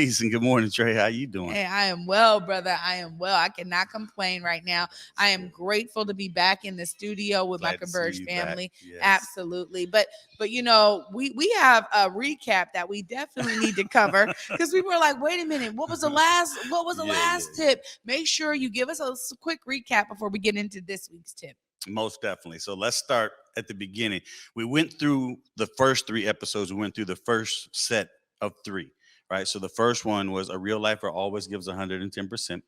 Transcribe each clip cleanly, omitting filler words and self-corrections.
amazing. Good morning, Trae. How you doing? Hey, I am well, brother. I am well. I cannot complain right now. I am grateful to be back in the studio with my Glad to see Converge you back. family. Yes. Absolutely. But we have a recap that we definitely need to cover because we were like, wait a minute, what was the last tip? Make sure you give us a quick recap before we get into this week's tip. Most definitely. So let's start at the beginning. We went through the first 3 episodes. We went through the first set of 3, right? So the first one was a real lifer always gives 110%.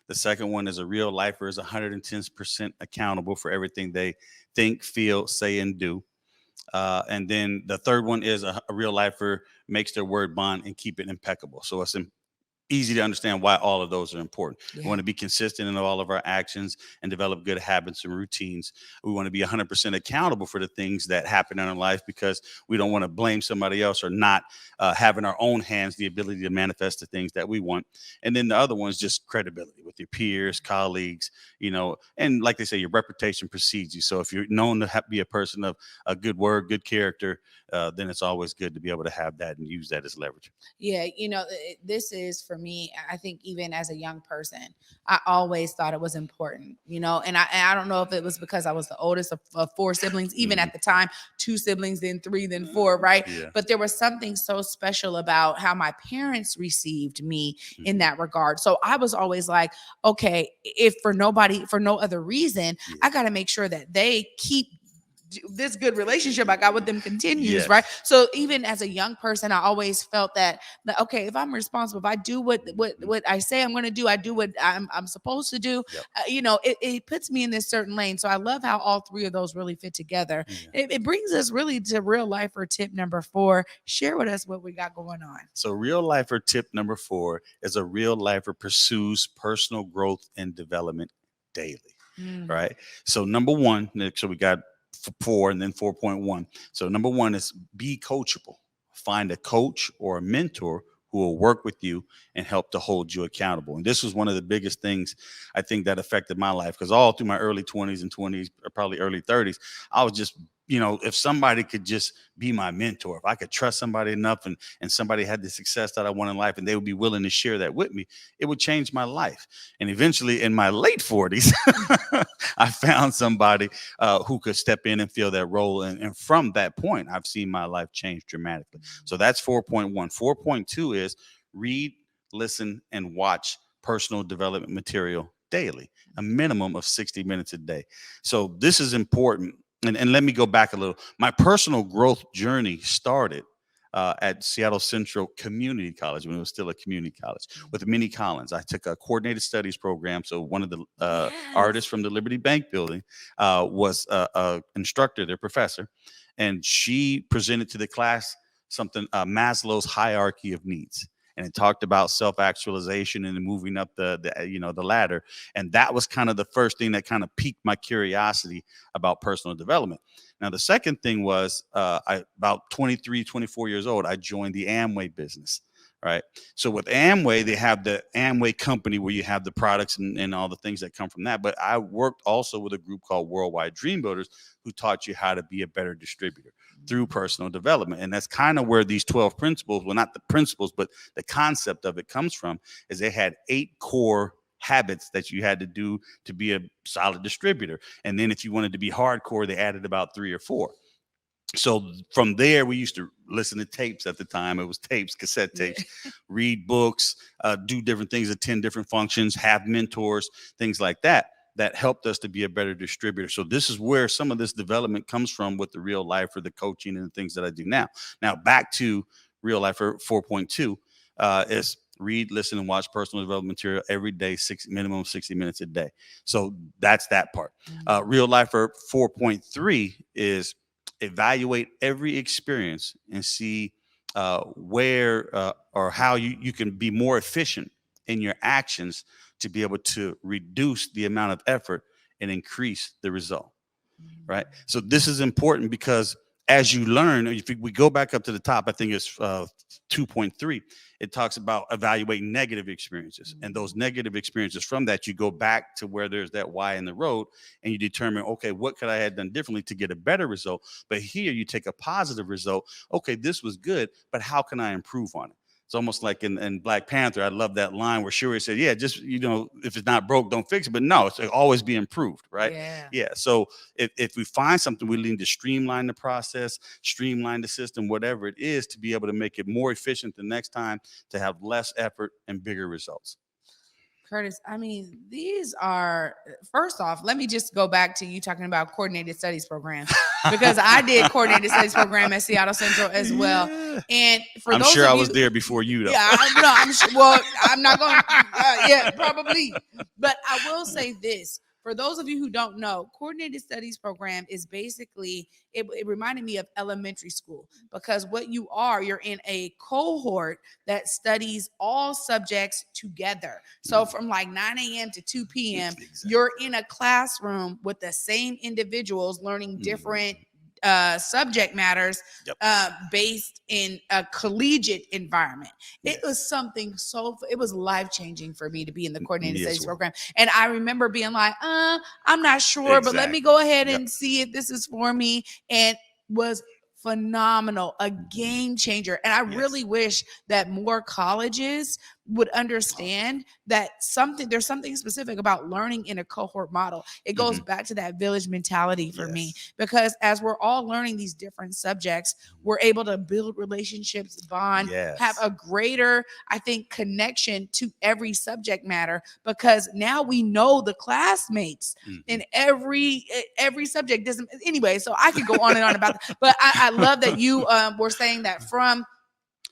The second one is a real lifer is 110% accountable for everything they think, feel, say, and do. And then the third one is a real lifer makes their word bond and keep it impeccable. So it's easy to understand why all of those are important. We want to be consistent in all of our actions and develop good habits and routines. We want to be 100% accountable for the things that happen in our life because we don't want to blame somebody else or not have in our own hands the ability to manifest the things that we want. And then the other one is just credibility with your peers, colleagues, and like they say, your reputation precedes you. So if you're known to be a person of a good word, good character, then it's always good to be able to have that and use that as leverage. Yeah, this is for me. I think even as a young person, I always thought it was important, and I don't know if it was because I was the oldest of 4 siblings, even at the time, 2 siblings, then 3, then 4, right? Yeah. But there was something so special about how my parents received me in that regard. So I was always like, okay, if for no other reason, I got to make sure that they keep this good relationship I got with them continues, right? So even as a young person, I always felt that okay, if I'm responsible, if I do what I say I'm going to do, I do what I'm supposed to do. It puts me in this certain lane. So I love how all 3 of those really fit together. It brings us really to real lifer tip number 4. Share with us what we got going on. So real lifer tip number 4 is a real lifer pursues personal growth and development daily. Right. So number 1, so we got 4 and then 4.1. So number 1 is be coachable. Find a coach or a mentor who will work with you and help to hold you accountable. And this was one of the biggest things I think that affected my life because all through my early 20s and 20s, or probably early 30s, I was just, if somebody could just be my mentor, if I could trust somebody enough and somebody had the success that I want in life and they would be willing to share that with me, it would change my life. And eventually in my late 40s, I found somebody who could step in and fill that role. And from that point, I've seen my life change dramatically. So that's 4.1. 4.2 is read, listen, and watch personal development material daily, a minimum of 60 minutes a day. So this is important. And let me go back a little. My personal growth journey started at Seattle Central Community College when it was still a community college with Minnie Collins. I took a coordinated studies program. So one of the artists from the Liberty Bank building was a instructor, their professor, and she presented to the class something, Maslow's hierarchy of needs. And it talked about self-actualization and moving up the ladder. And that was kind of the first thing that kind of piqued my curiosity about personal development. Now, the second thing was about 23, 24 years old, I joined the Amway business. Right. So with Amway, they have the Amway company where you have the products and all the things that come from that. But I worked also with a group called Worldwide Dream Builders who taught you how to be a better distributor through personal development. And that's kind of where these 12 principles, well, not the principles, but the concept of it comes from, is they had 8 core habits that you had to do to be a solid distributor. And then if you wanted to be hardcore, they added about 3 or 4. So from there, we used to listen to tapes at the time. It was tapes, cassette tapes, read books, do different things, attend different functions, have mentors, things like that helped us to be a better distributor. So this is where some of this development comes from with the real life or the coaching and the things that I do now. Now, back to real life 4.2 is read, listen, and watch personal development material every day, minimum 60 minutes a day. So that's that part. Real life 4.3 is evaluate every experience and see where or how you can be more efficient in your actions to be able to reduce the amount of effort and increase the result. Right. So this is important because as you learn, if we go back up to the top, I think it's 2.3. It talks about evaluating negative experiences, and those negative experiences, from that, you go back to where there's that why in the road and you determine, okay, what could I have done differently to get a better result? But here you take a positive result. Okay, this was good, but how can I improve on it? It's almost like in Black Panther. I love that line where Shuri said, "Yeah, just if it's not broke, don't fix it." But no, it's always be improved, right? Yeah. Yeah. So if we find something, we need to streamline the process, streamline the system, whatever it is, to be able to make it more efficient the next time, to have less effort and bigger results. Curtis, I mean, these are, first off, let me just go back to you talking about coordinated studies programs, because I did coordinated studies program at Seattle Central as well. Yeah. And for I'm those sure of I you, was there before you, though. yeah, no, I'm sure. Well, I'm not going. Yeah, probably. But I will say this: for those of you who don't know, coordinated studies program is basically it reminded me of elementary school, because what you're in a cohort that studies all subjects together. So from like 9 a.m. to 2 p.m., Exactly. you're in a classroom with the same individuals learning different subject matters based in a collegiate environment. It was something it was life-changing for me to be in the coordinated studies program. And I remember being like, I'm not sure, but let me go ahead and see if this is for me. And was phenomenal, a game changer. And I really wish that more colleges would understand that there's something specific about learning in a cohort model. It goes back to that village mentality for me, because as we're all learning these different subjects, we're able to build relationships, bond, have a greater, I think, connection to every subject matter, because now we know the classmates in every subject. Doesn't anyway, so I could go on and on about that. But I love that you were saying that from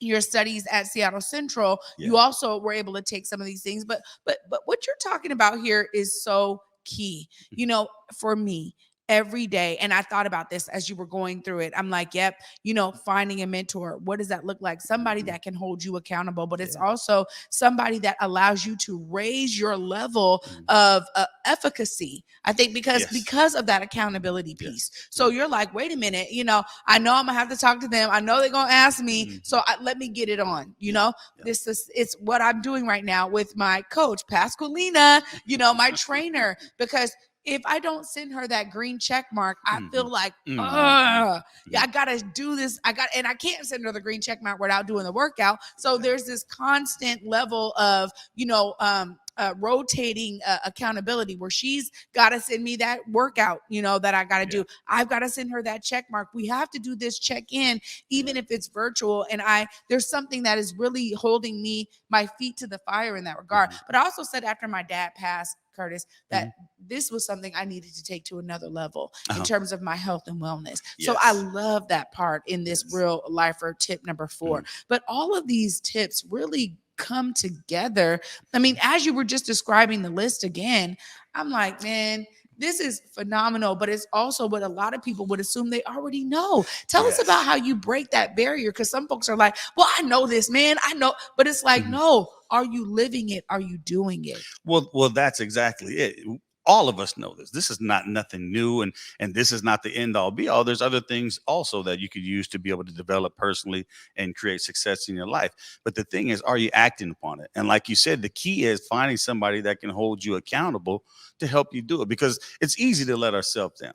your studies at Seattle Central, you also were able to take some of these things. But what you're talking about here is so key. For me, every day, and I thought about this as you were going through it. I'm like, yep, finding a mentor. What does that look like? Somebody that can hold you accountable, but it's also somebody that allows you to raise your level of efficacy. I think because of that accountability piece. So you're like, wait a minute, I know I'm gonna have to talk to them. I know they're gonna ask me, so let me get it on. It's what I'm doing right now with my coach, Pasqualina, my trainer, because if I don't send her that green check mark, I feel like, I gotta do this. And I can't send her the green check mark without doing the workout. So there's this constant level of, rotating accountability, where she's got to send me that workout, that I got to do. I've got to send her that check mark. We have to do this check in, even if it's virtual. And there's something that is really holding my feet to the fire in that regard. But I also said, after my dad passed, Curtis, that this was something I needed to take to another level in terms of my health and wellness. So I love that part in this Realifer tip number 4. But all of these tips really come together. I mean, as you were just describing the list again, I'm like, man, this is phenomenal, but it's also what a lot of people would assume they already know. Tell us about how you break that barrier, because some folks are like, well, I know this, man. I know. But it's like, no, are you living it? Are you doing it? Well, that's exactly it. All of us know this. This is not nothing new, and this is not the end all be all. There's other things also that you could use to be able to develop personally and create success in your life. But the thing is, are you acting upon it? And like you said, the key is finding somebody that can hold you accountable to help you do it, because it's easy to let ourselves down.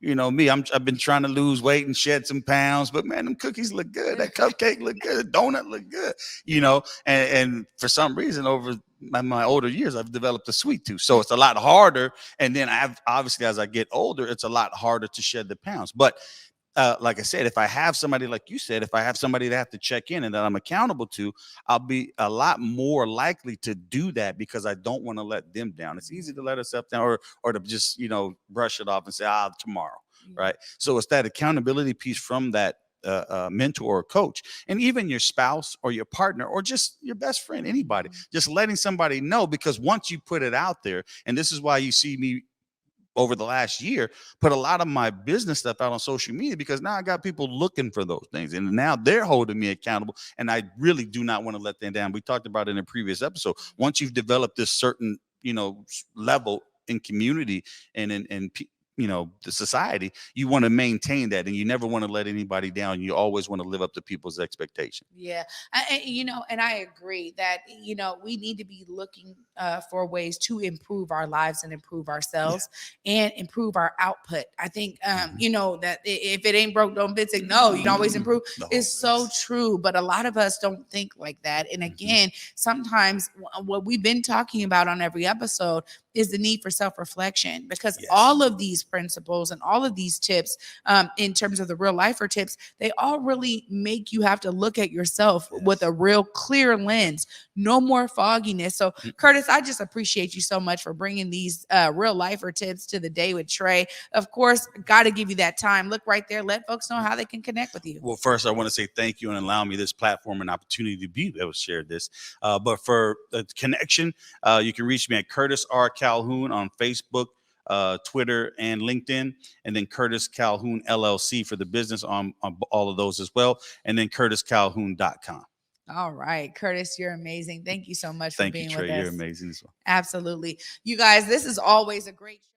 Me, I've been trying to lose weight and shed some pounds, but man, them cookies look good. That cupcake look good. Donut look good, and for some reason over my older years, I've developed a sweet tooth. So it's a lot harder. And then obviously, as I get older, it's a lot harder to shed the pounds. But like I said, if I have somebody, like you said, if I have somebody that I have to check in and that I'm accountable to, I'll be a lot more likely to do that, because I don't want to let them down. It's easy to let ourselves down, or to just, brush it off and say, tomorrow. Right. So it's that accountability piece from that mentor or coach, and even your spouse or your partner or just your best friend, anybody, just letting somebody know, because once you put it out there, and this is why you see me over the last year put a lot of my business stuff out on social media, because now I got people looking for those things, and now they're holding me accountable, and I really do not want to let them down. We talked about it in a previous episode. Once you've developed this certain level in community and in the society, you want to maintain that, and you never want to let anybody down. You always want to live up to people's expectation. Yeah. And I agree that, we need to be looking for ways to improve our lives and improve ourselves and improve our output. I think, that if it ain't broke, don't fix it. No, you can always improve. It's so true. But a lot of us don't think like that. And again, sometimes what we've been talking about on every episode is the need for self-reflection, because all of these principles and all of these tips, in terms of the real lifer tips, they all really make you have to look at yourself with a real clear lens, no more fogginess. So Curtis, I just appreciate you so much for bringing these real lifer tips to the day with Trae. Of course, got to give you that time. Look right there. Let folks know how they can connect with you. Well, first, I want to say thank you and allow me this platform and opportunity to be able to share this. But for the connection, you can reach me at Curtis R. Calhoun on Facebook, Twitter, and LinkedIn, and then Curtis Calhoun LLC for the business on all of those as well, and then CurtisCalhoun.com. All right, Curtis, you're amazing. Thank you so much for being Trae, with us. You're amazing as well. Absolutely. You guys, this is always a great show.